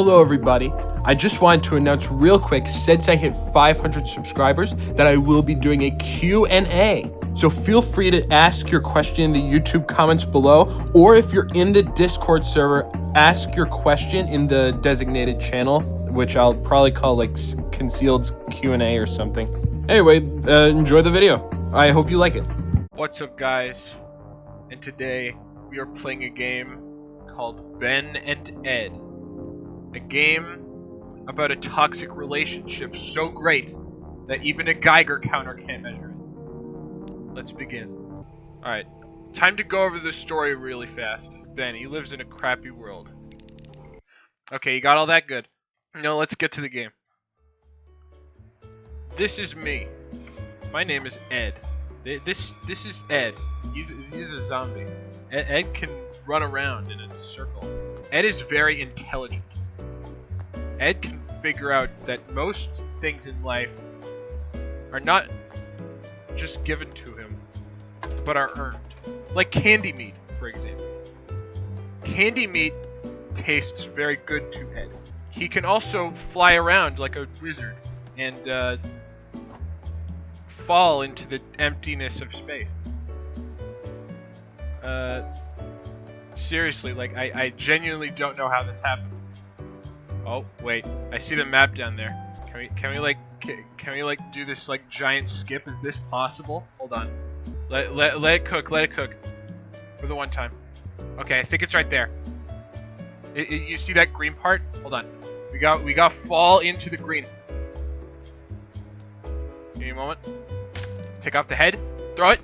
Hello everybody, I just wanted to announce real quick since I hit 500 subscribers that I will be doing a Q&A. So feel free to ask your question in the YouTube comments below, or if you're in the Discord server, ask your question in the designated channel, which I'll probably call like concealed Q&A or something. Anyway, enjoy the video. I hope you like it. What's up guys, and today we are playing a game called Ben and Ed. A game about a toxic relationship so great that even a Geiger counter can't measure it. Let's begin. Alright, time to go over the story really fast. Ben, he lives in a crappy world. Okay, you got all that? Good. Now let's get to the game. This is me. My name is Ed. This is Ed. He's a zombie. Ed can run around in a circle. Ed is very intelligent. Ed can figure out that most things in life are not just given to him, but are earned. Like candy meat, for example. Candy meat tastes very good to Ed. He can also fly around like a wizard and fall into the emptiness of space. Seriously, like I genuinely don't know how this happened. Oh wait, I see the map down there. Can we like do this like giant skip? Is this possible? Hold on. Let it cook. Let it cook. For the one time. Okay, I think it's right there. You see that green part? Hold on. We got fall into the green. Give me a moment. Take off the head. Throw it.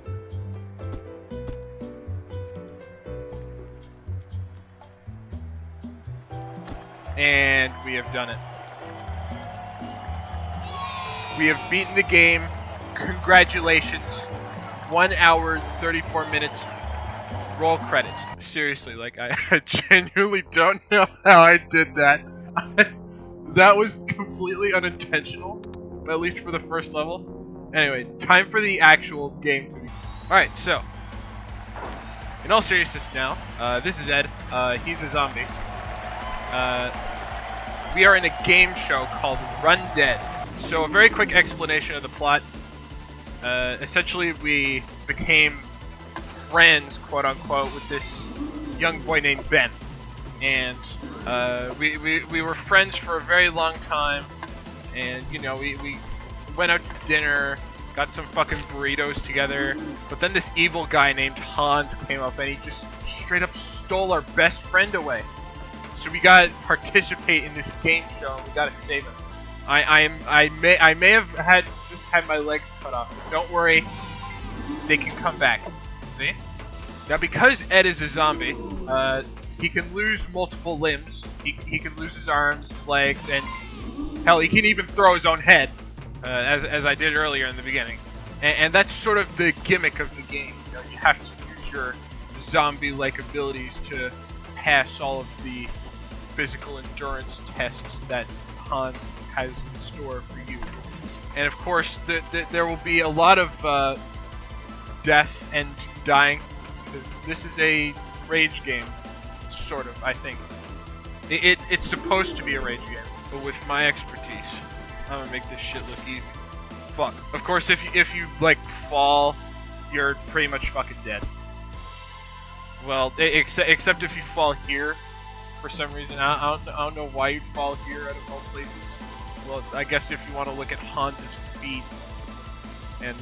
And we have done it. We have beaten the game. Congratulations. 1 hour, 34 minutes. Roll credits. Seriously, like I genuinely don't know how I did that. That was completely unintentional, at least for the first level. Anyway, time for the actual game to begin. Alright, so in all seriousness now, this is Ed. He's a zombie. We are in a game show called Run Dead. So a very quick explanation of the plot. Essentially, we became friends, quote unquote, with this young boy named Ben, and we were friends for a very long time. And you know, we went out to dinner, got some fucking burritos together. But then this evil guy named Hans came up, and he just straight up stole our best friend away. So we gotta participate in this game show. We gotta save him. I may have just had my legs cut off. But don't worry, they can come back. See? Now because Ed is a zombie, he can lose multiple limbs. He can lose his arms, his legs, and hell, he can even throw his own head, as I did earlier in the beginning. And that's sort of the gimmick of the game. You know, you have to use your zombie-like abilities to pass all of the physical endurance tests that Hans has in store for you. And of course, there will be a lot of death and dying, because this is a rage game, sort of, I think. It's supposed to be a rage game, but with my expertise, I'm gonna make this shit look easy. Fuck. Of course, if you like fall, you're pretty much fucking dead. Well, except if you fall here. For some reason, I don't know why you'd fall here out of all places. Well, I guess if you want to look at Hans's feet and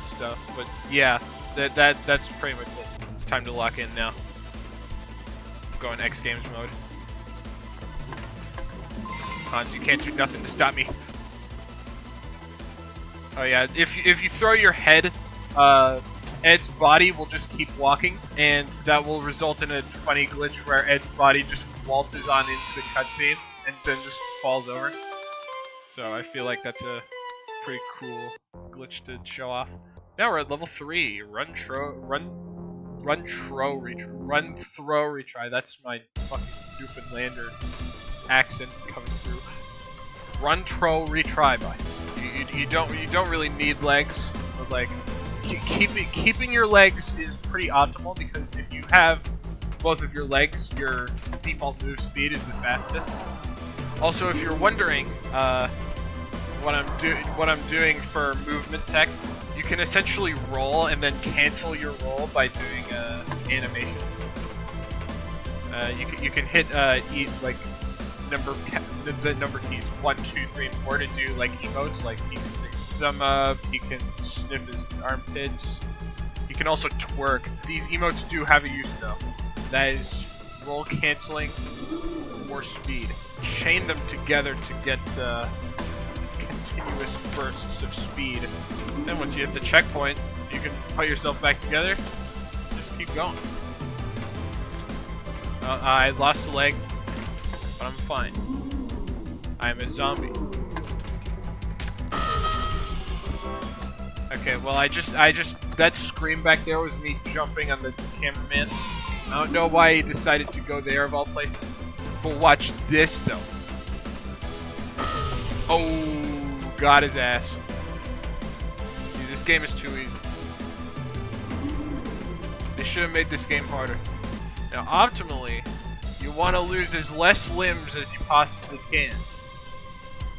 stuff, but yeah, that's pretty much it. It's time to lock in now. I'm going X Games mode. Hans, you can't do nothing to stop me. Oh yeah, if you throw your head, Ed's body will just keep walking, and that will result in a funny glitch where Ed's body just waltzes on into the cutscene and then just falls over. So I feel like that's a pretty cool glitch to show off. Now we're at level 3. Run throw retry. That's my fucking Newfoundlander accent coming through. Run throw retry, boy. You don't really need legs, but like keeping your legs is pretty optimal, because if you have both of your legs, your default move speed is the fastest. Also, if you're wondering what I'm doing for movement tech, you can essentially roll and then cancel your roll by doing animation. You can hit like the number keys 1, 2, 3, and 4 to do like emotes, like he can stick his thumb up, he can sniff his armpits, he can also twerk. These emotes do have a use though. That is roll canceling or speed. Chain them together to get continuous bursts of speed. Then once you hit the checkpoint, you can put yourself back together. Just keep going. I lost a leg, but I'm fine. I'm a zombie. Okay, well that scream back there was me jumping on the cameraman. I don't know why he decided to go there of all places. But watch this though. Oh, got his ass. See, this game is too easy. They should have made this game harder. Now, optimally, you want to lose as less limbs as you possibly can.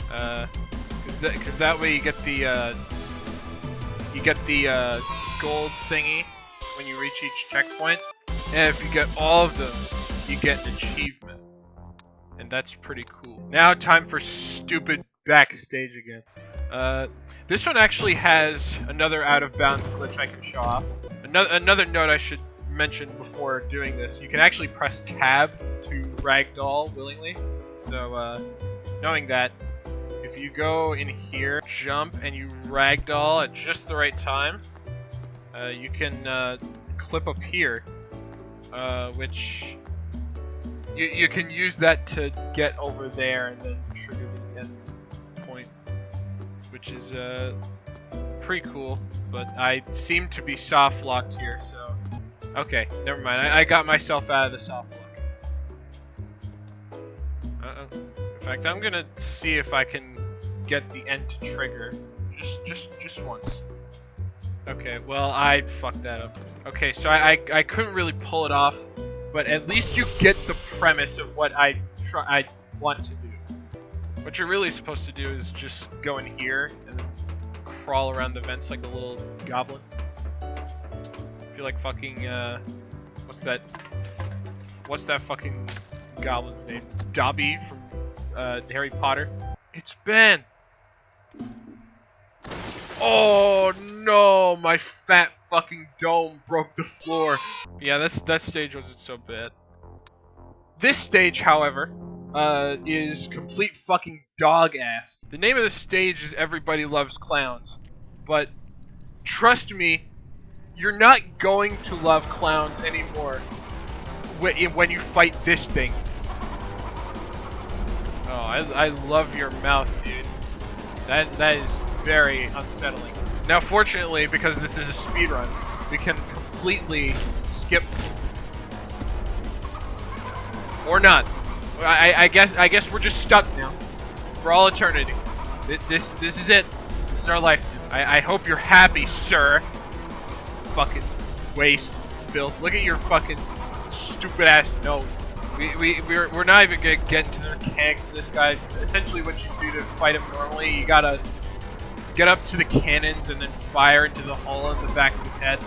Cause that way you get the gold thingy when you reach each checkpoint. And if you get all of them, you get an achievement. And that's pretty cool. Now time for stupid backstage again. This one actually has another out of bounds glitch I can show off. Another note I should mention before doing this, you can actually press tab to ragdoll willingly. So knowing that, if you go in here, jump, and you ragdoll at just the right time, you can clip up here, which you can use that to get over there and then trigger the end point, which is pretty cool. But I seem to be soft locked here, so okay, never mind. I got myself out of the soft lock. In fact, I'm gonna see if I can get the end to trigger just once. Okay, well I fucked that up. Okay, so I couldn't really pull it off, but at least you get the premise of what I want to do. What you're really supposed to do is just go in here and then crawl around the vents like a little goblin. I feel like fucking what's that fucking goblin's name? Dobby from Harry Potter. It's Ben. Oh no, my fat fucking dome broke the floor. Yeah, that stage wasn't so bad. This stage, however, is complete fucking dog ass. The name of the stage is Everybody Loves Clowns, but trust me, you're not going to love clowns anymore when you fight this thing. Oh, I love your mouth, dude. That is very unsettling. Now, fortunately, because this is a speedrun, we can completely skip, or not. I guess we're just stuck now for all eternity. This is it. This is our life. I hope you're happy, sir. Fucking waste, filth. Look at your fucking stupid ass nose. We're not even gonna get into the mechanics of this guy. Essentially, what you do to fight him normally, you gotta get up to the cannons and then fire into the hole in the back of his head.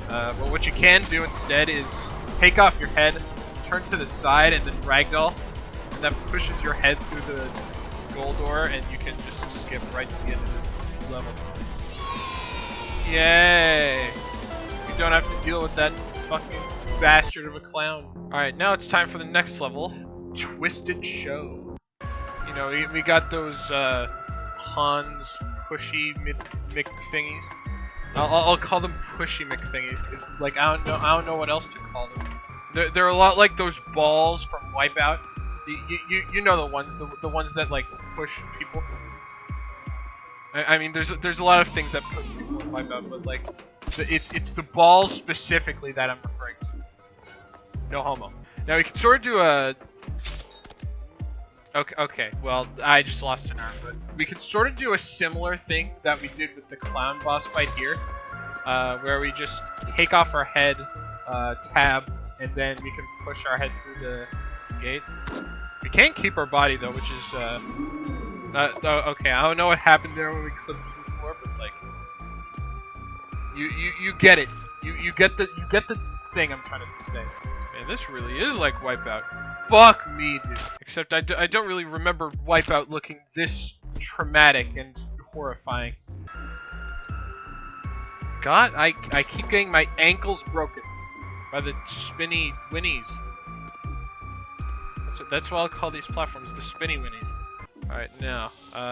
But what you can do instead is take off your head, turn to the side, and then ragdoll, and that pushes your head through the goal door, and you can just skip right to the end of the level. Yay! You don't have to deal with that fucking bastard of a clown. Alright, now it's time for the next level, Twisted Show. You know, we got those Hans pushy McThingies. I'll call them pushy McThingies, because like I don't know what else to call them. They're a lot like those balls from Wipeout. You know the ones that like push people. I mean, there's a lot of things that push people in Wipeout, but like it's the balls specifically that I'm referring to. No homo. Now we can sort of do a. Okay, well, I just lost an arm, but we could sort of do a similar thing that we did with the clown boss fight here, where we just take off our head, tab, and then we can push our head through the gate. We can't keep our body though, which is okay. I don't know what happened there when we clipped through the floor, but like, you get it. You get the thing I'm trying to say. Man, this really is like Wipeout. Fuck me, dude. Except I don't really remember Wipeout looking this traumatic and horrifying. God, I keep getting my ankles broken by the spinny winnies. That's what I'll call these platforms, the spinny winnies. Alright, now,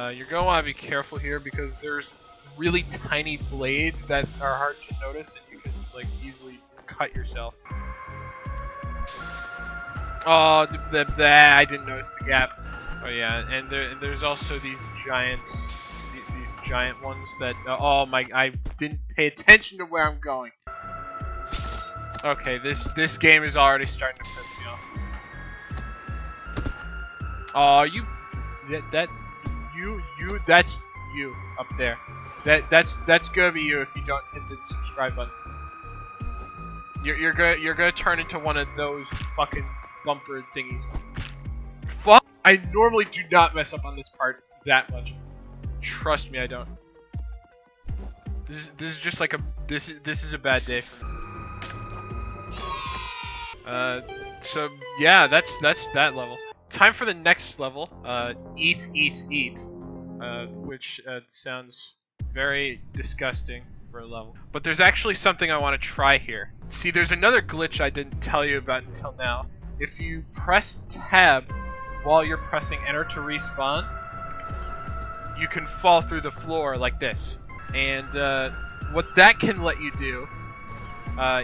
you're gonna want to be careful here because there's really tiny blades that are hard to notice and you can, like, easily cut yourself. Oh, I didn't notice the gap. Oh yeah, and there's also these giant ones that, oh my, I didn't pay attention to where I'm going. Okay, this game is already starting to piss me off. Oh, that's you up there. That's gonna be you if you don't hit the subscribe button. You're gonna turn into one of those fucking bumper thingies. Fuck! I normally do not mess up on this part that much. Trust me, I don't. This is just like this is a bad day for me. So yeah, that's that level. Time for the next level. Eat, which sounds very disgusting for a level. But there's actually something I want to try here. See, there's another glitch I didn't tell you about until now. If you press tab while you're pressing enter to respawn, you can fall through the floor like this. And what that can let you do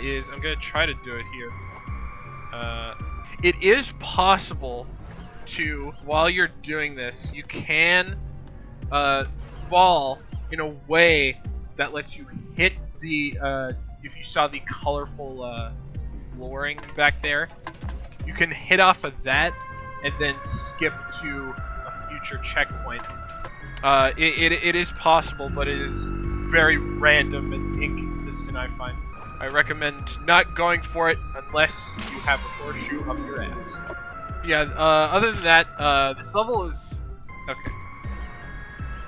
is, I'm going to try to do it here. It is possible to, while you're doing this, you can fall in a way that lets you hit the, if you saw the colorful flooring back there, you can hit off of that and then skip to a future checkpoint. It is possible, but it is very random and inconsistent, I find. I recommend not going for it unless you have a horseshoe up your ass. Yeah, other than that, this level is... okay.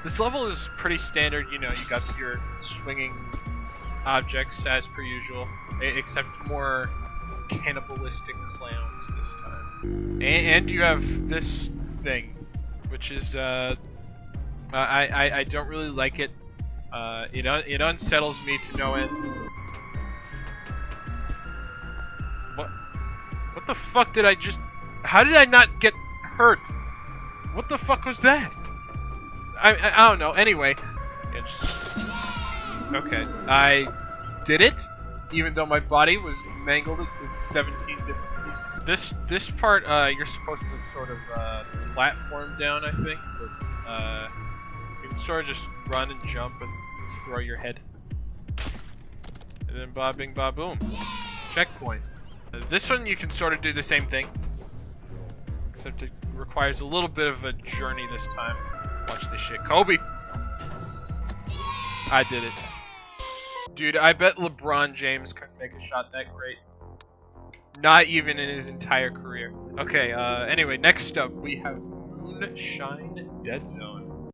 This level is pretty standard, you know, you got your swinging objects as per usual, except more cannibalistic clowns this time. And you have this thing, which is, I don't really like it. It unsettles me to no end. What the fuck did I just... how did I not get hurt? What the fuck was that? I don't know. Anyway. Yeah, okay. I did it, even though my body was mangled into 17 different pieces. This part, you're supposed to sort of platform down, I think. But, you can sort of just run and jump and throw your head. And then ba bing ba boom. Checkpoint. This one you can sort of do the same thing. Except it requires a little bit of a journey this time. Watch this shit. Kobe! I did it. Dude, I bet LeBron James couldn't make a shot that great. Not even in his entire career. Okay, anyway, next up we have Moonshine Dead Zone.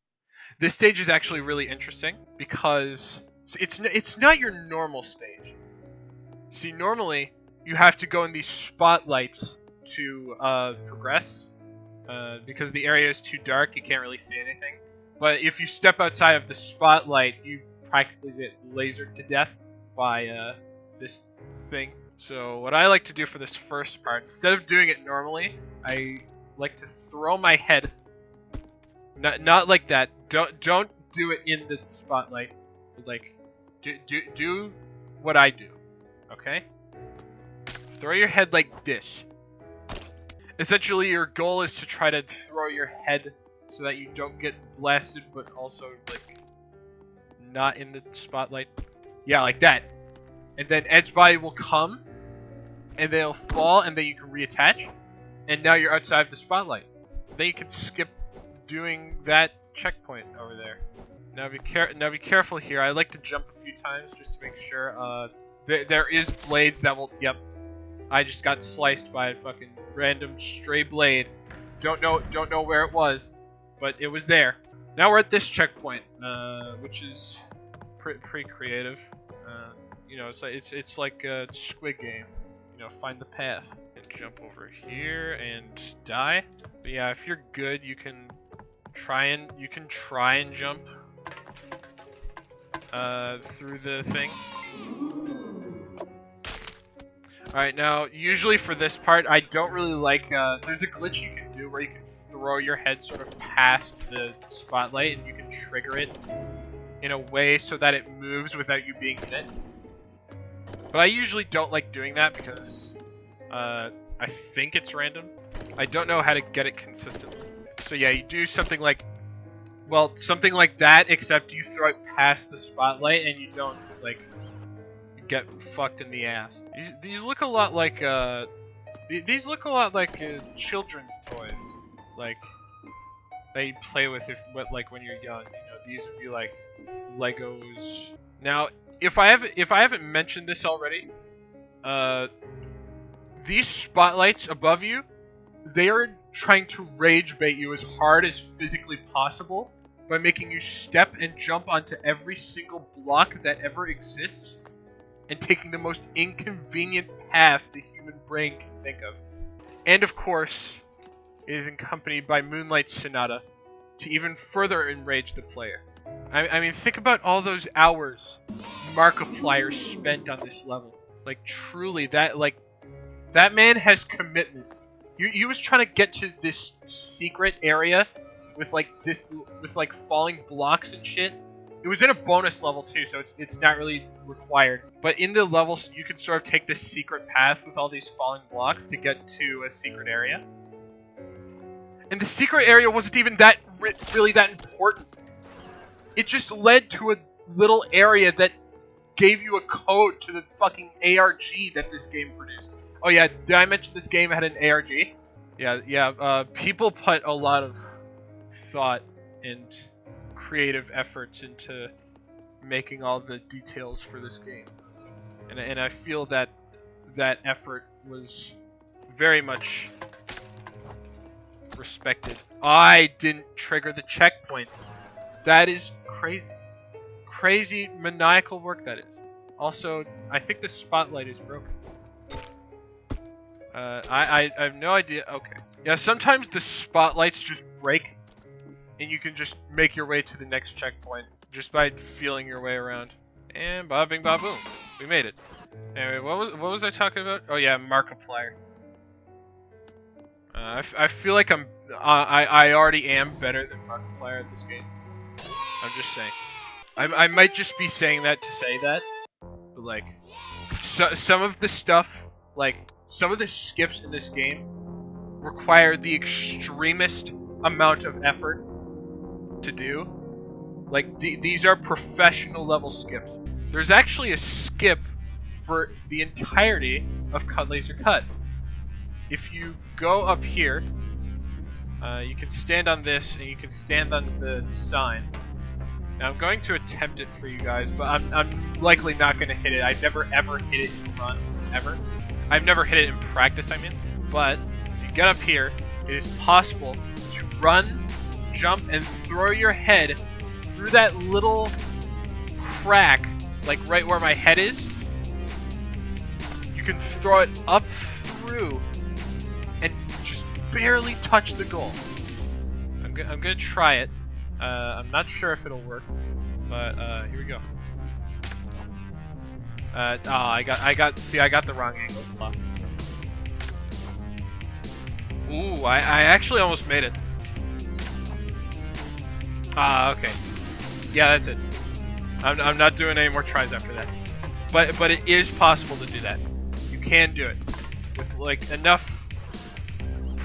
This stage is actually really interesting because it's not your normal stage. See, normally you have to go in these spotlights to progress. Because the area is too dark, you can't really see anything. But if you step outside of the spotlight, you practically get lasered to death by this thing. So what I like to do for this first part, instead of doing it normally, I like to throw my head. Not like that. Don't do it in the spotlight. Like, do what I do. Okay? Throw your head like this. Essentially, your goal is to try to throw your head so that you don't get blasted, but also, like, not in the spotlight. Yeah, like that. And then Ed's body will come, and they'll fall, and then you can reattach. And now you're outside of the spotlight. Then you can skip doing that checkpoint over there. Now be careful here. I like to jump a few times just to make sure. There is blades that will... Yep. I just got sliced by a fucking random stray blade. Don't know where it was, but it was there. Now we're at this checkpoint, which is pretty creative. You know, it's like a Squid Game. You know, find the path and jump over here and die. But yeah, if you're good, you can try and jump through the thing. Alright, now, usually for this part, I don't really like, there's a glitch you can do where you can throw your head sort of past the spotlight, and you can trigger it in a way so that it moves without you being in it. But I usually don't like doing that because, I think it's random. I don't know how to get it consistently. So yeah, you do something like, well, something like that, except you throw it past the spotlight and you don't, like, get fucked in the ass. These look a lot like these look a lot like children's toys, like that you play with like when you're young. You know, these would be like Legos. Now, if I haven't mentioned this already, these spotlights above you, they are trying to rage bait you as hard as physically possible by making you step and jump onto every single block that ever exists, and taking the most inconvenient path the human brain can think of. And of course, it is accompanied by Moonlight Sonata to even further enrage the player. I mean, think about all those hours Markiplier spent on this level. Like, truly, that man has commitment. He was trying to get to this secret area with like falling blocks and shit. It was in a bonus level too, so it's not really required. But in the levels, you can sort of take this secret path with all these falling blocks to get to a secret area. And the secret area wasn't even really that important. It just led to a little area that gave you a code to the fucking ARG that this game produced. Oh yeah, did I mention this game had an ARG? Yeah. People put a lot of thought and creative efforts into making all the details for this game, and I feel that effort was very much respected. I didn't trigger the checkpoint. That is crazy maniacal work that is. Also, I think the spotlight is broken. I have no idea. Okay, yeah, sometimes the spotlights just break and you can just make your way to the next checkpoint just by feeling your way around. And ba bing ba boom, we made it. Anyway, what was I talking about? Oh yeah, Markiplier. I feel like I already am better than Markiplier at this game. I'm just saying. I might just be saying that to say that, but like, some of the stuff, like some of the skips in this game, require the extremest amount of effort to do. Like, these are professional level skips. There's actually a skip for the entirety of Cut Laser Cut. If you go up here, you can stand on this and you can stand on the sign. Now I'm going to attempt it for you guys, but I'm likely not going to hit it. I've never ever hit it in run, ever. I've never hit it in practice, I mean. But if you get up here, it is possible to run, jump, and throw your head through that little crack, like right where my head is. You can throw it up through and just barely touch the goal. I'm gonna try it. I'm not sure if it'll work, but here we go. I got the wrong angle. Ooh, I actually almost made it. Okay. Yeah, that's it. I'm not doing any more tries after that. But it is possible to do that. You can do it with like enough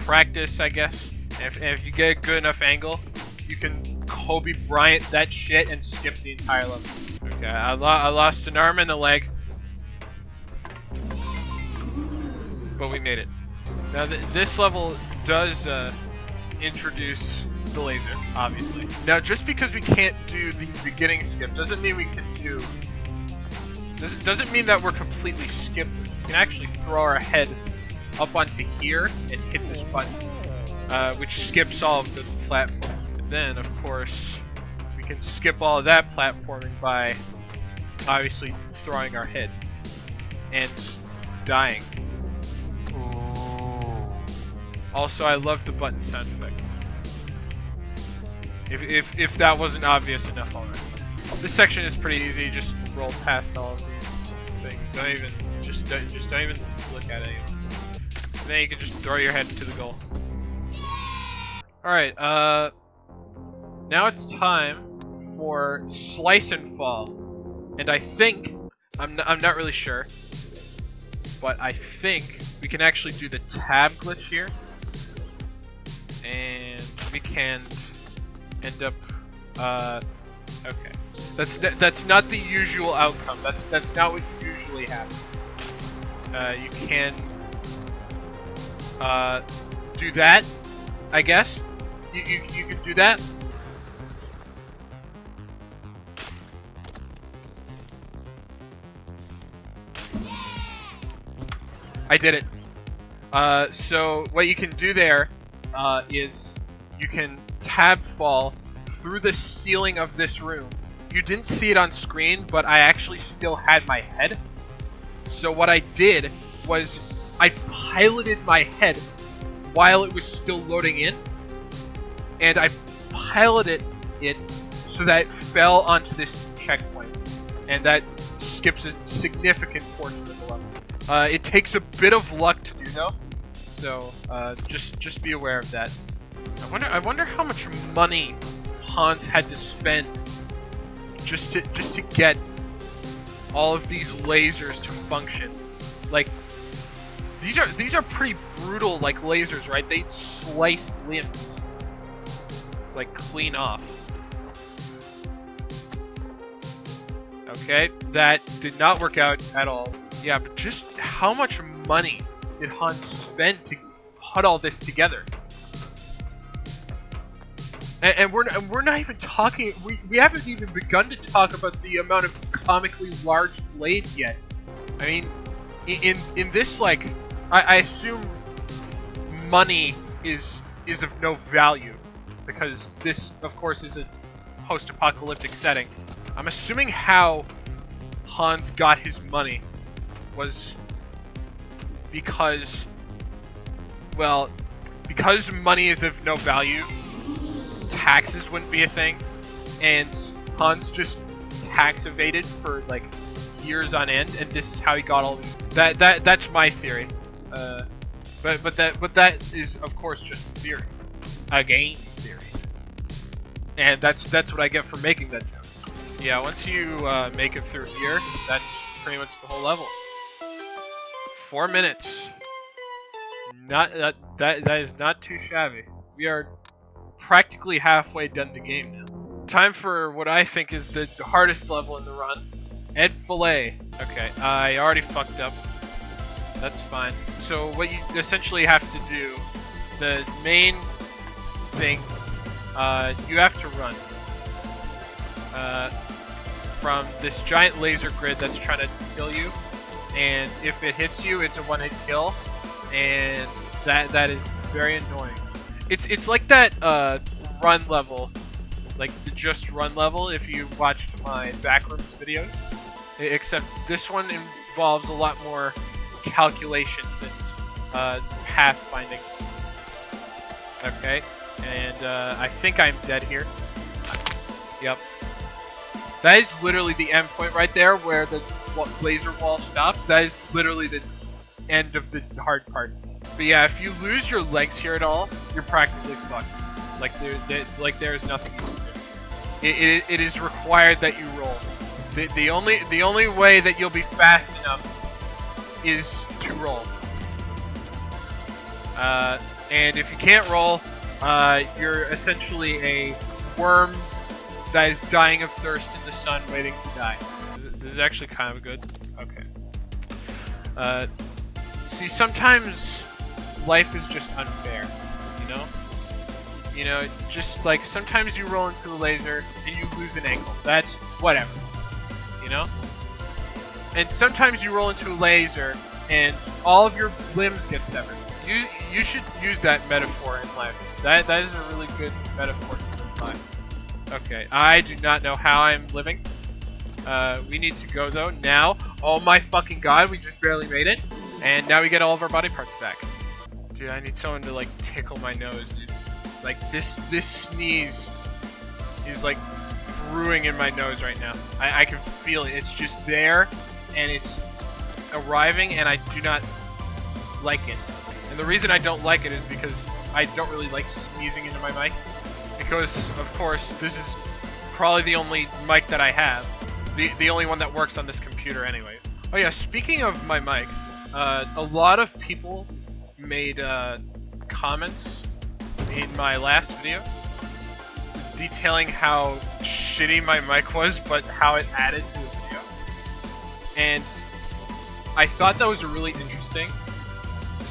practice, I guess. And if you get a good enough angle, you can Kobe Bryant that shit and skip the entire level. Okay, I lost an arm and a leg, but we made it. Now this level does introduce the laser, obviously. Now just because we can't do the beginning skip doesn't mean we can do This doesn't mean that we're completely skippers. We can actually throw our head up onto here and hit this button, which skips all of the platforms. And then, of course, we can skip all of that platforming by obviously throwing our head and dying. Also, I love the button sound effect. If that wasn't obvious enough already. This section is pretty easy. Just roll past all of these things. Don't even look at it anymore. And then you can just throw your head to the goal. All right. Now it's time for slice and fall, and I think I'm not really sure, but I think we can actually do the tab glitch here, and we can end up. Okay. That's not the usual outcome. That's not what usually happens. You can do that, I guess. You can do that. I did it. So what you can do there is you can tab fall through the ceiling of this room. You didn't see it on screen, but I actually still had my head. So what I did was I piloted my head while it was still loading in, and I piloted it so that it fell onto this checkpoint, and that skips a significant portion of the level. It takes a bit of luck to do though, so just be aware of that. I wonder how much money Hans had to spend just to get all of these lasers to function. Like these are pretty brutal like lasers, right? They slice limbs like clean off. Okay, that did not work out at all. Yeah, but just how much money did Hans spend to put all this together? And we're not even talking. We haven't even begun to talk about the amount of comically large blades yet. I mean, in this, like, I assume money is of no value because this, of course, is a post-apocalyptic setting. I'm assuming how Hans got his money was because, well, because money is of no value, taxes wouldn't be a thing, and Hans just tax evaded for like years on end, and this is how he got all these. That's my theory, but that is of course just theory, a game theory, and that's what I get for making that joke. Yeah, once you make it through here, that's pretty much the whole level. 4 minutes. Not that is not too shabby. We are practically halfway done the game now. Time for what I think is the hardest level in the run. Ed Fillet. Okay, I already fucked up. That's fine. So what you essentially have to do, the main thing, you have to run from this giant laser grid that's trying to kill you, and if it hits you, it's a one-hit kill, and that is very annoying. It's like that run level, like the just run level if you watched my backrooms videos, except this one involves a lot more calculations and pathfinding. Okay, and I think I'm dead here. Yep. That is literally the end point right there where the laser wall stops. That is literally the end of the hard part. But yeah, if you lose your legs here at all, you're practically fucked. Like there's nothing you can do. It is required that you roll. The only way that you'll be fast enough is to roll. And if you can't roll, you're essentially a worm that is dying of thirst in the sun, waiting to die. This is actually kind of good. Okay. See, sometimes life is just unfair, you know? You know, just like sometimes you roll into the laser and you lose an ankle. That's whatever, you know? And sometimes you roll into a laser, and all of your limbs get severed. You should use that metaphor in life. That is a really good metaphor to live by. Okay, I do not know how I'm living. We need to go though now. Oh my fucking god, we just barely made it, and now we get all of our body parts back. Dude, I need someone to like tickle my nose, dude. Like this sneeze is like brewing in my nose right now. I can feel it. It's just there, and it's arriving, and I do not like it. And the reason I don't like it is because I don't really like sneezing into my mic. Because, of course, this is probably the only mic that I have. The only one that works on this computer anyways. Oh yeah, speaking of my mic, a lot of people made comments in my last video detailing how shitty my mic was, but how it added to the video. And I thought that was really interesting.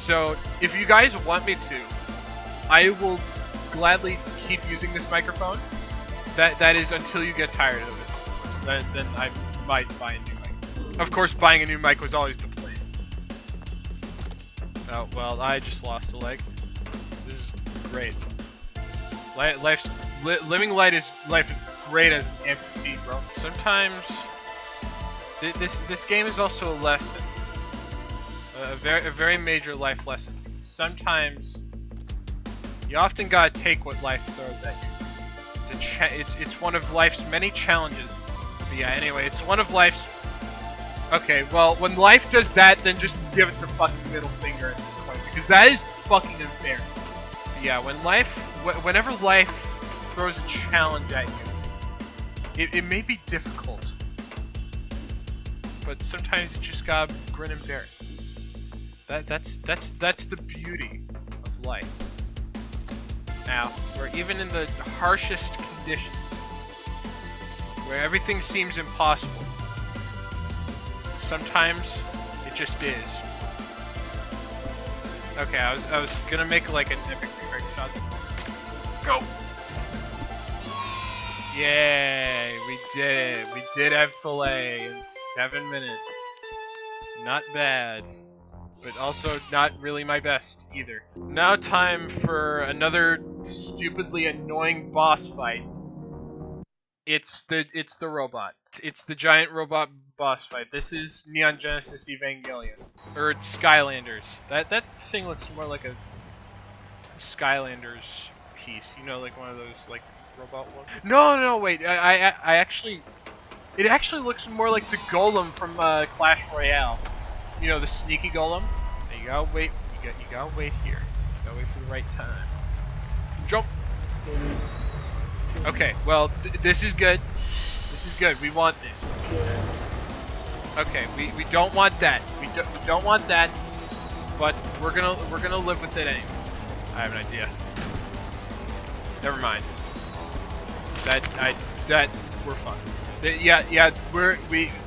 So, if you guys want me to, I will gladly keep using this microphone. That is until you get tired of it. Then I might buy a new mic. Of course, buying a new mic was always the plan. Oh, well, I just lost a leg. This is great. Living life is great as an amputee, bro. Sometimes this game is also a lesson. A very major life lesson. Sometimes you often gotta take what life throws at you. It's one of life's many challenges. But yeah, anyway, it's one of life's. Okay, well, when life does that, then just give it the fucking middle finger at this point, because that is fucking unfair. But yeah, whenever life throws a challenge at you, it may be difficult, but sometimes you just gotta grin and bear it. That's the beauty of life. Now, we're even in the harshest conditions, where everything seems impossible. Sometimes it just is. Okay, I was gonna make like an epic trick shot. Go! Yay! We did it. We did have fillet in 7 minutes. Not bad. But also not really my best either. Now time for another stupidly annoying boss fight. It's the robot. It's the giant robot boss fight. This is Neon Genesis Evangelion. Or Skylanders. That thing looks more like a Skylanders piece. You know, like one of those like robot ones. No, wait. I actually, it actually looks more like the golem from Clash Royale. You know, the sneaky golem? There you go, wait. You gotta wait here. You gotta wait for the right time. Jump! Okay, well, this is good. This is good. We want this. Okay, we don't want that. We don't want that. But we're gonna live with it anyway. I have an idea. Never mind. That we're fucked. Yeah,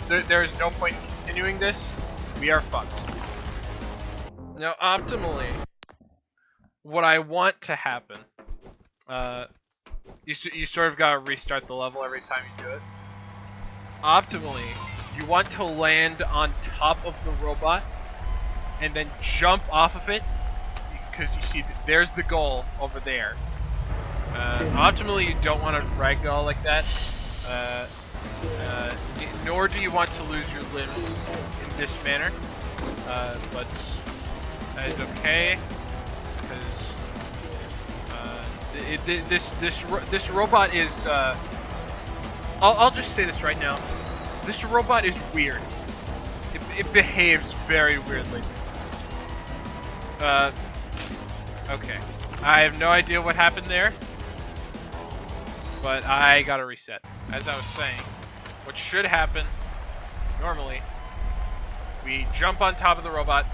there is no point in continuing this. We are fucked. Now, optimally, what I want to happen, you sort of gotta restart the level every time you do it. Optimally, you want to land on top of the robot, and then jump off of it, because you see, there's the goal over there. Optimally, you don't want to ragdoll like that, nor do you want to lose your limbs in this manner, but that is okay, because this robot is, I'll just say this right now, this robot is weird. It behaves very weirdly. Okay. I have no idea what happened there, but I gotta reset. As I was saying, what should happen, normally, we jump on top of the robot,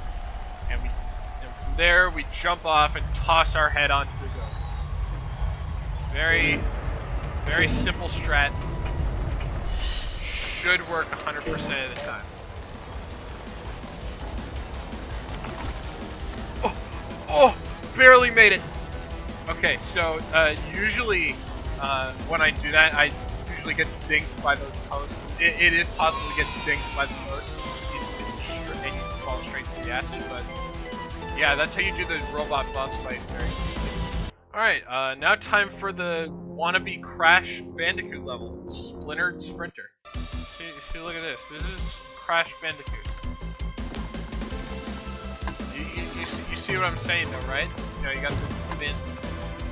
and from there we jump off and toss our head onto the goat. Very, very simple strat. Should work 100% of the time. Oh, barely made it. Okay, so usually when I do that, I actually get dinked by those posts. It is possible to get dinked by the posts and you fall straight to the acid, but yeah, that's how you do the robot boss fight. Very easy. Alright, now time for the wannabe Crash Bandicoot level, Splintered Sprinter. See, look at this. This is Crash Bandicoot. You see what I'm saying though, right? You know, you got the spin,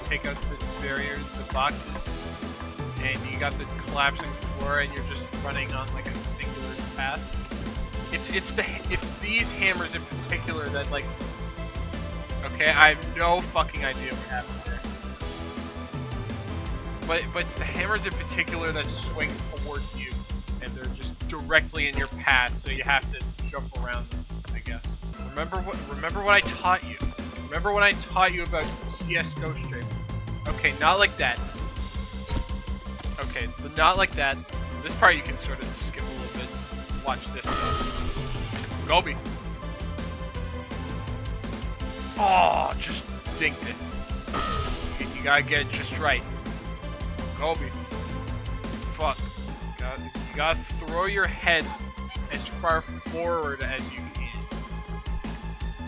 take out the barriers, the boxes, and you got the collapsing floor, and you're just running on like a singular path. It's these hammers in particular that like. Okay, I have no fucking idea what happened there. But it's the hammers in particular that swing towards you, and they're just directly in your path, so you have to jump around them, I guess. Remember what I taught you. Remember what I taught you about CS:GO stream. Okay, not like that. Okay, but not like that. This part you can sort of skip a little bit. Watch this though. Gobi. Oh, just dinked it. You gotta get it just right. Gobi. Fuck. You gotta throw your head as far forward as you can.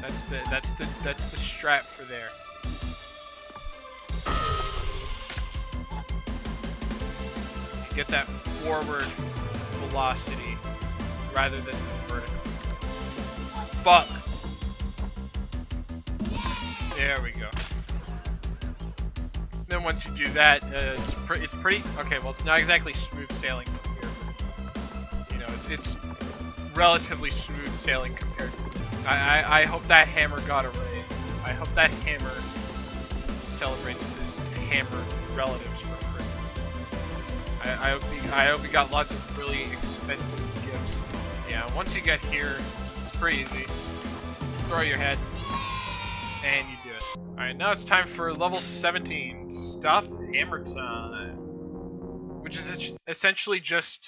That's the strat for there. You get that forward velocity rather than the vertical. Fuck. There we go. Then once you do that, it's pretty. Okay, well, it's not exactly smooth sailing here, but, you know, it's relatively smooth sailing compared to. I hope that hammer got a raise. I hope that hammer celebrates his hammer relatives for Christmas. I hope he got lots of really expensive gifts. Yeah, once you get here, it's pretty easy. Throw your head, and you do it. Alright, now it's time for level 17, Stop Hammer Time, which is essentially just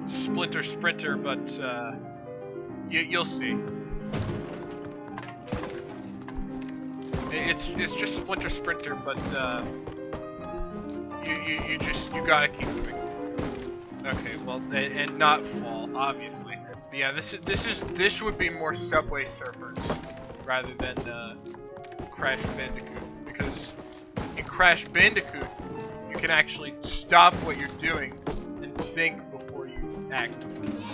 Splinter Sprinter, but you'll see. It's just Splinter Sprinter, but you gotta keep moving. Okay, well, and not fall, obviously. But yeah, this would be more Subway Surfers rather than Crash Bandicoot, because in Crash Bandicoot you can actually stop what you're doing and think before you act,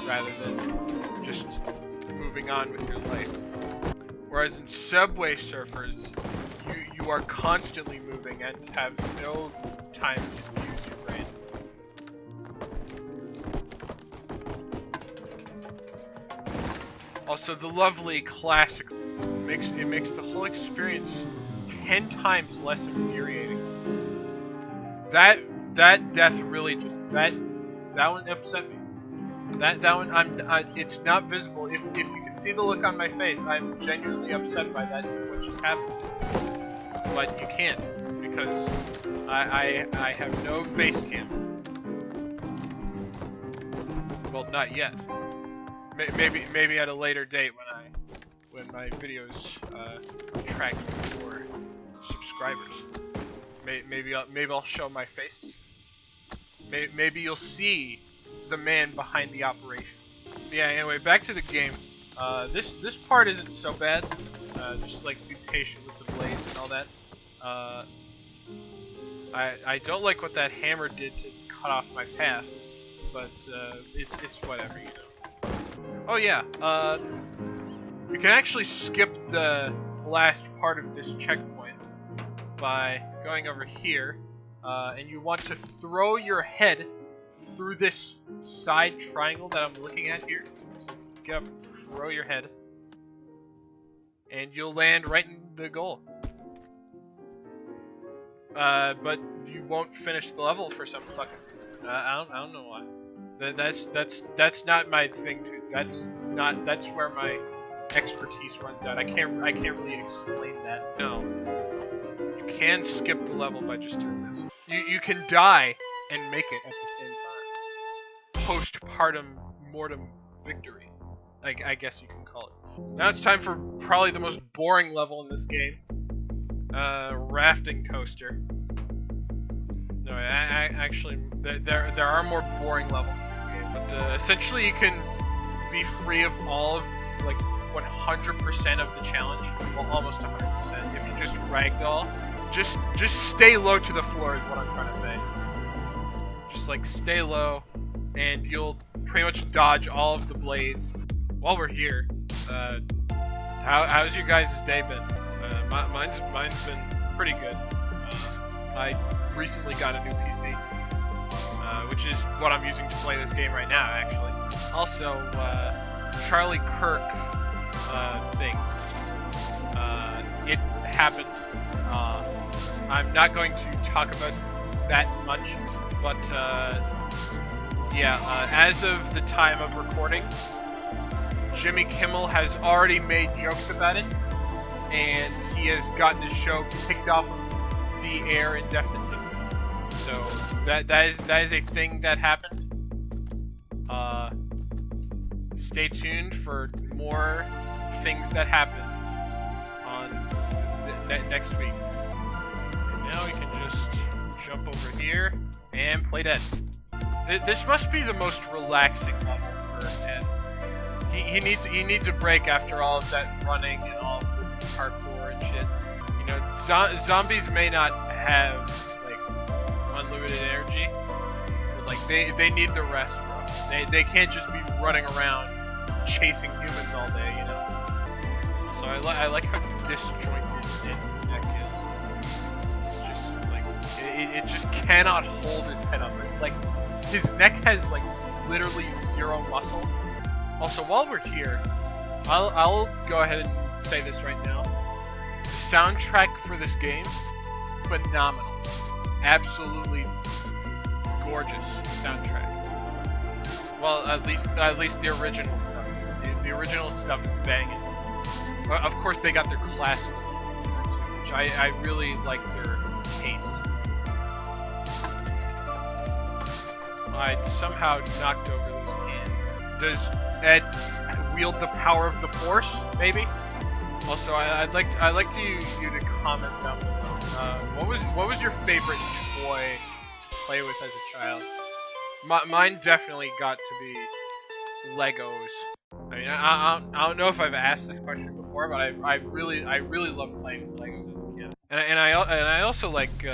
rather than just moving on with your life. Whereas in Subway Surfers, you are constantly moving and have no time to use your brain. Also, the lovely classic makes the whole experience 10 times less infuriating. That death really just that one upset me. That one it's not visible. If you can see the look on my face, I'm genuinely upset by that what just happened. But you can't, because I have no face cam. Well, not yet. Maybe at a later date when my videos track more subscribers. Maybe I'll show my face to you. Maybe you'll see the man behind the operation. Yeah. Anyway, back to the game. This part isn't so bad. Just like be patient with the blades and all that. I don't like what that hammer did to cut off my path, but it's whatever, you know. Oh yeah. You can actually skip the last part of this checkpoint by going over here, and you want to throw your head through this side triangle that I'm looking at here. So get up, throw your head, and you'll land right in the goal. But you won't finish the level for some fucking reason. I don't know why. That's not my thing. That's where my expertise runs out. I can't really explain that. No. You can skip the level by just doing this. You can die and make it at the same time. Postpartum mortem victory, I guess you can call it. Now it's time for probably the most boring level in this game. Rafting coaster. No, Actually, there are more boring levels in this game, but essentially you can be free of all of like 100% of the challenge, well, almost 100%. If you just ragdoll, just stay low to the floor is what I'm trying to say. Just like stay low, and you'll pretty much dodge all of the blades. While we're here, how's your guys' day been? Mine's been pretty good. I recently got a new PC, which is what I'm using to play this game right now, actually. Also, Charlie Kirk thing. It happened. I'm not going to talk about that much, but yeah, as of the time of recording, Jimmy Kimmel has already made jokes about it, and he has gotten his show kicked off of the air indefinitely. So that is a thing that happened. Stay tuned for more things that happen on next week. And now we can just jump over here and play dead. This must be the most relaxing level for Ed. He needs a break after all of that running and all of the parkour and shit. You know, zombies may not have like unlimited energy, but like they need the rest, bro. They can't just be running around chasing humans all day, you know. So I like how disjointed his neck is. It's just like it just cannot hold his head up. Like his neck has like literally zero muscle. Also, while we're here, I'll go ahead and say this right now. The soundtrack for this game, phenomenal. Absolutely gorgeous soundtrack. Well, at least the original stuff. The original stuff is banging. Of course, they got their classical, which I really like their taste. I somehow knocked over those cans. Does Ed wield the power of the Force? Maybe. Also, I'd like you to comment down below. What was your favorite toy to play with as a child? Mine definitely got to be Legos. I mean, I don't know if I've asked this question before, but I really loved playing with Legos as a kid. And I also liked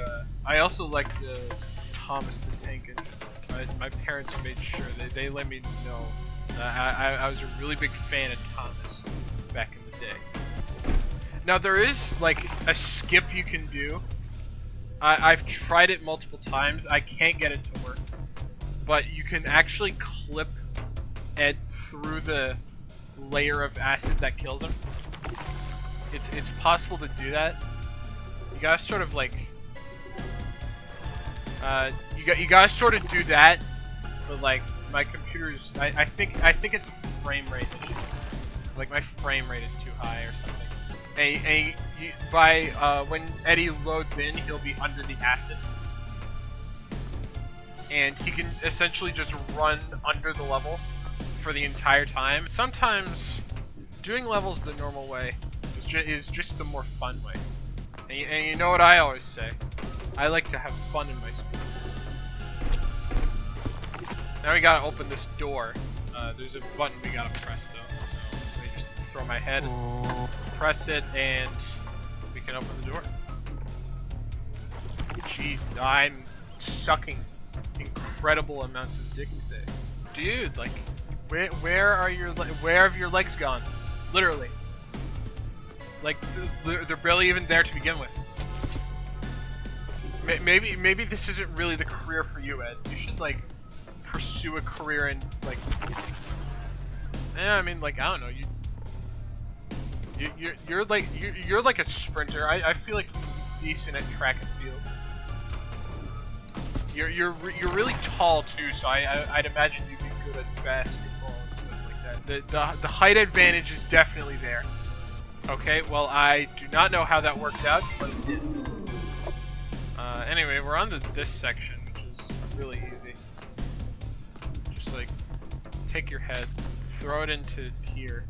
Thomas the Tank Engine. My parents made sure they let me know I was a really big fan of Thomas back in the day. Now there is like a skip you can do. I've tried it multiple times. I can't get it to work, but you can actually clip Ed through the layer of acid that kills him. It's possible to do that. You gotta sort of like you gotta sort of do that, but like my computer's I think it's a frame rate issue. Like my frame rate is too high or something. When Eddie loads in, he'll be under the acid, and he can essentially just run under the level for the entire time. Sometimes doing levels the normal way is just the more fun way. And you know what I always say? I like to have fun in my school. Now we gotta open this door. There's a button we gotta press though. So let me just throw my head, press it, and we can open the door. Jeez, I'm sucking incredible amounts of dick today. Dude, like, where have your legs gone? Literally. Like, they're barely even there to begin with. Maybe this isn't really the career for you, Ed. You should, like, pursue a career in, like... I mean, like, I don't know, you're like a sprinter. I feel like you're decent at track and field. You're really tall too, so I'd imagine you'd be good at basketball and stuff like that. The height advantage is definitely there. Okay, well I do not know how that worked out, but it did. Anyway, we're on to this section, which is really easy. Just like take your head, throw it into here,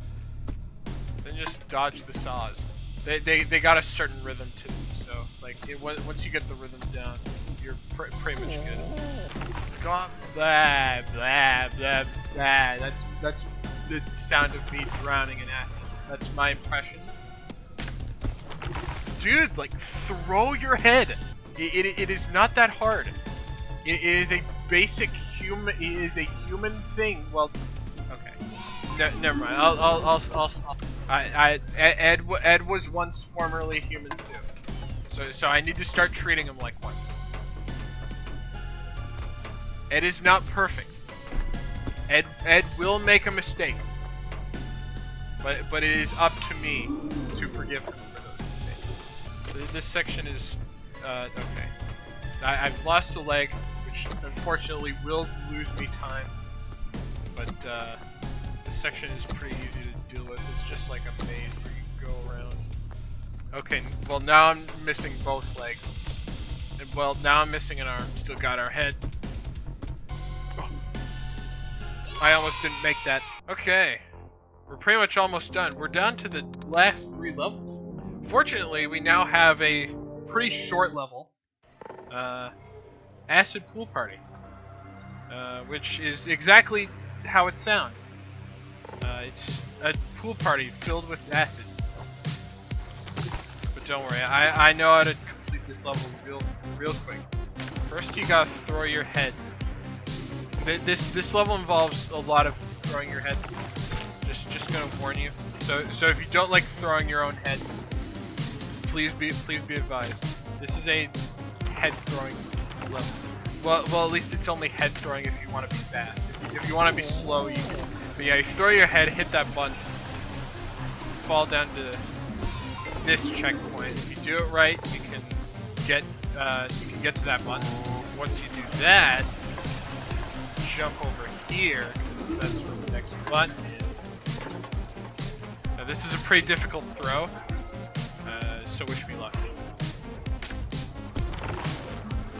then just dodge the saws. They got a certain rhythm to them, so like once you get the rhythm down, you're pretty much good. God, blah blah blah blah. That's the sound of me drowning in acid. That's my impression. Dude, like, throw your head. It is not that hard. It is a basic human. It is a human thing. Well, okay. Never mind. Ed was once formerly human too. So I need to start treating him like one. Ed is not perfect. Ed will make a mistake. But it is up to me to forgive him for those mistakes. This section is okay. I've lost a leg, which unfortunately will lose me time. But this section is pretty easy to deal with. It's just like a maze where you go around. Okay, well now I'm missing both legs. And well, now I'm missing an arm. Still got our head. Oh. I almost didn't make that. Okay. We're pretty much almost done. We're down to the last 3 levels. Fortunately, we now have a pretty short level. Acid Pool Party. Which is exactly how it sounds. It's a pool party filled with acid. But don't worry, I know how to complete this level real quick. First you gotta throw your head. This level involves a lot of throwing your head. Just gonna warn you. So if you don't like throwing your own head, please be advised. This is a head throwing level. Well, at least it's only head throwing if you want to be fast. If you want to be slow, you can. But yeah, you throw your head, hit that button, fall down to this checkpoint. If you do it right, you can get to that button. Once you do that, jump over here. That's where the next button is. Now this is a pretty difficult throw, so wish me luck.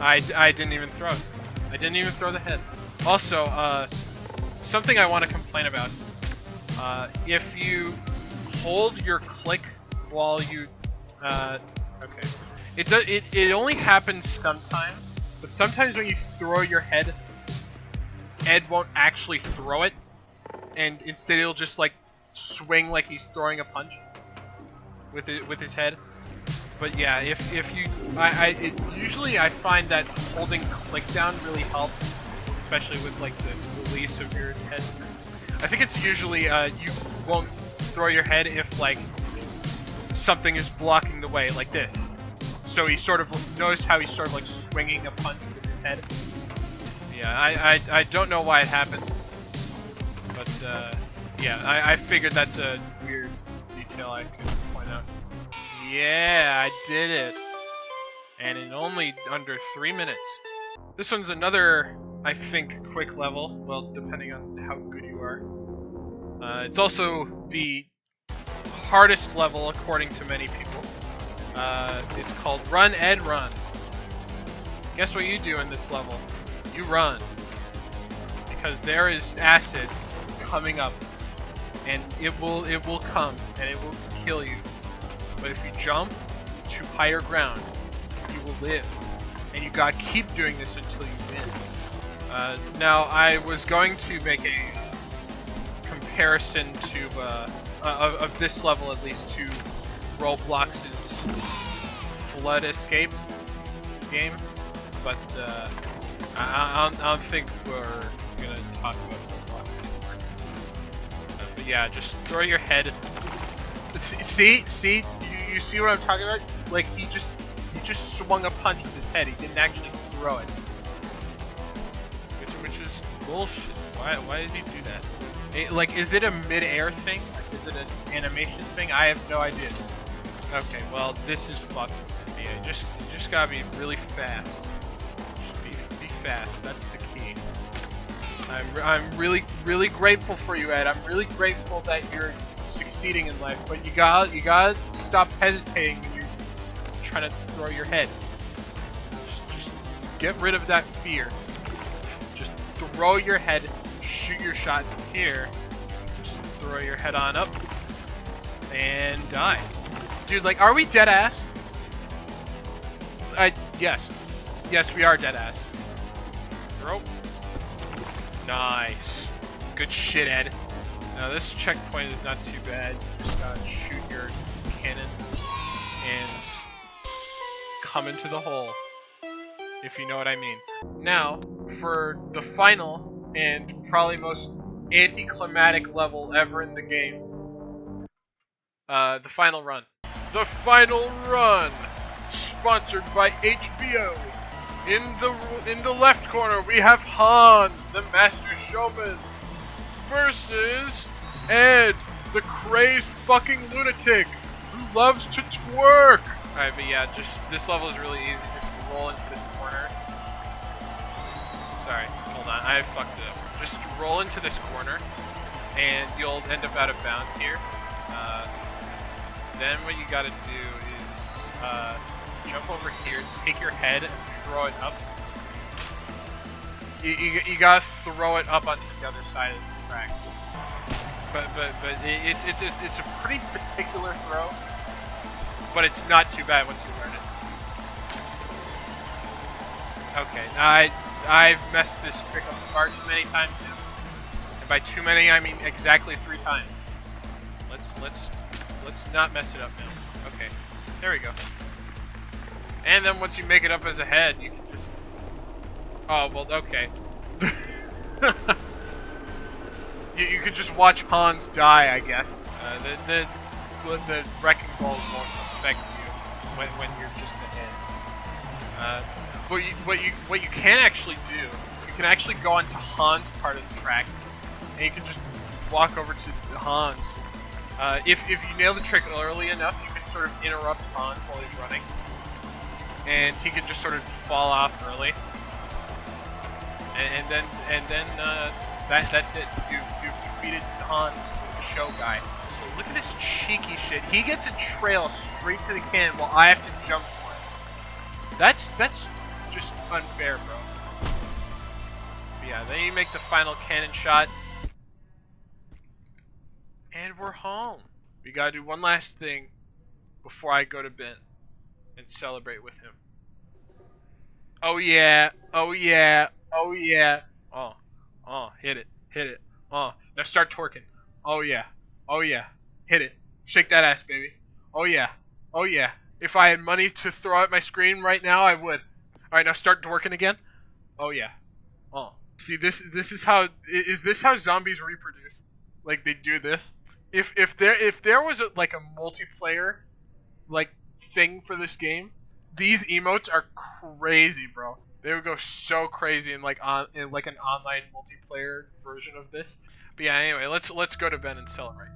I didn't even throw it. I didn't even throw the head. Also, something I want to complain about. If you hold your click while you, okay, it only happens sometimes. But sometimes when you throw your head, Ed won't actually throw it, and instead he'll just like swing like he's throwing a punch with his head. But yeah, if you, usually I find that holding click down really helps, especially with like the release of your head. I think it's usually you won't throw your head if like something is blocking the way, like this. So he sort of, notice how he's sort of like swinging a punch with his head. Yeah, I don't know why it happens, but yeah, I figured that's a weird detail I could point out. Yeah, I did it, and in only under 3 minutes. This one's another, I think, quick level. Well, depending on how good you are. It's also the hardest level according to many people. It's called Run Ed Run. Guess what you do in this level? You run, because there is acid coming up, and it will come and it will kill you. But if you jump to higher ground, you will live, and you gotta keep doing this until you win. Now I was going to make a comparison to of this level at least to Roblox's Flood Escape game, but I don't think we're gonna talk about Roblox anymore. But yeah, just throw your head. See, you see what I'm talking about? Like he just swung a punch with his head. He didn't actually throw it, which is bullshit. Why did he do that? Like, is it a mid-air thing? Like, is it an animation thing? I have no idea. Okay, well, this is fucked. Yeah, just gotta be really fast. Just be fast. That's the key. I'm really grateful for you, Ed. I'm really grateful that you're succeeding in life, but you gotta stop hesitating when you're trying to throw your head. Just get rid of that fear. Just throw your head, shoot your shot here. Just throw your head on up and die. Dude, like, are we dead ass? Yes. Yes, we are dead ass. Throw. Nice. Good shit, Ed. Now this checkpoint is not too bad. You just gotta shoot your cannon and come into the hole, if you know what I mean. Now, for the final and probably most anticlimactic level ever in the game, the final run. The final run, sponsored by HBO. In the left corner, we have Hans, the master showman, versus Ed, the crazed fucking lunatic who loves to twerk. Alright, but yeah, just this level is really easy. Just roll into this corner. Sorry, hold on, I fucked it up. Just roll into this corner, and you'll end up out of bounds here. Then what you gotta do is jump over here, take your head, and throw it up. You gotta throw it up onto the other side of the track. But it's a pretty particular throw, but it's not too bad once you learn it. Okay, I've messed this trick up far too many times now, and by too many I mean exactly 3 times. Let's not mess it up now. Okay, there we go. And then once you make it up as a head, you can just. Oh well, okay. You could just watch Hans die, I guess. The wrecking balls won't affect you when you're just ahead. What you can actually do, you can actually go onto Hans' part of the track, and you can just walk over to Hans. If you nail the trick early enough, you can sort of interrupt Hans while he's running, and he can just sort of fall off early. And then that's it. You've defeated Hans, the show guy. So look at this cheeky shit. He gets a trail straight to the cannon while I have to jump for it. That's just unfair, bro. But yeah, then you make the final cannon shot, and we're home. We gotta do one last thing before I go to Ben and celebrate with him. Oh yeah, oh yeah, oh yeah. Oh, hit it, hit it. Now start twerking. Oh yeah, oh yeah, hit it. Shake that ass, baby. Oh yeah, oh yeah. If I had money to throw at my screen right now, I would. Alright, now start twerking again. Oh yeah. See, this is how, is this how zombies reproduce? Like, they do this? If there was a multiplayer like thing for this game, these emotes are crazy, bro. They would go so crazy in an online multiplayer version of this. But yeah, anyway, let's go to Ben and celebrate.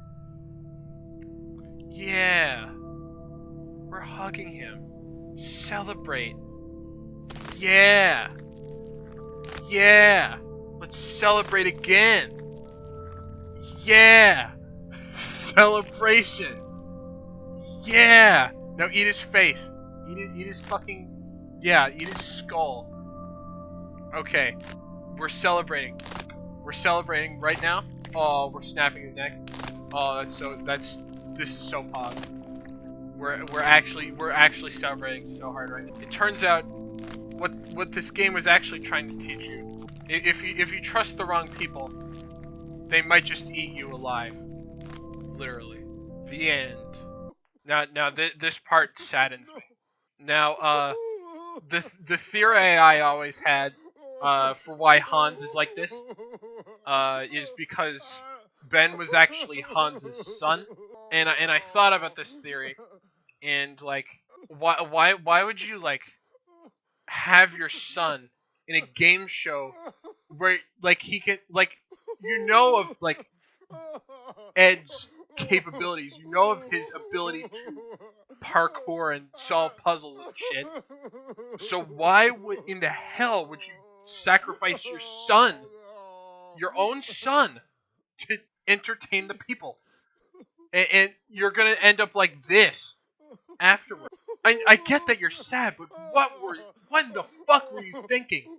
Yeah, we're hugging him. Celebrate. Yeah. Yeah. Let's celebrate again. Yeah. Celebration. Yeah. Now eat his face. Eat his fucking. Yeah, eat his skull. Okay. We're celebrating. We're celebrating right now. Oh, we're snapping his neck. Oh, this is so pog. We're actually celebrating so hard right now. It turns out what this game was actually trying to teach you. If you trust the wrong people, they might just eat you alive. Literally. The end. Now this part saddens me. Now, the theory I always had for why Hans is like this is because Ben was actually Hans's son, and I thought about this theory, and like, why would you like have your son in a game show where like he can of like Ed's capabilities, of his ability to parkour and solve puzzles and shit. So why in the hell would you sacrifice your son, your own son, to entertain the people? And you're gonna end up like this afterwards. I get that you're sad, but what in the fuck were you thinking?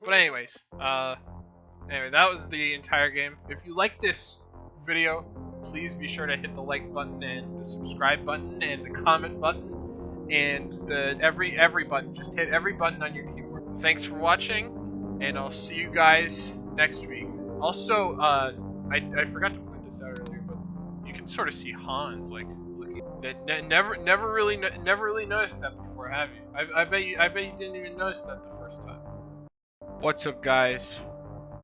But anyways, anyway, that was the entire game. If you like this video, please be sure to hit the like button and the subscribe button and the comment button. and the every button. Just hit every button on your keyboard. Thanks for watching, and I'll see you guys next week. Also, I forgot to point this out earlier, but you can sort of see Hans like looking. Never really noticed that before, have you? I bet you didn't even notice that the first time. What's up, guys?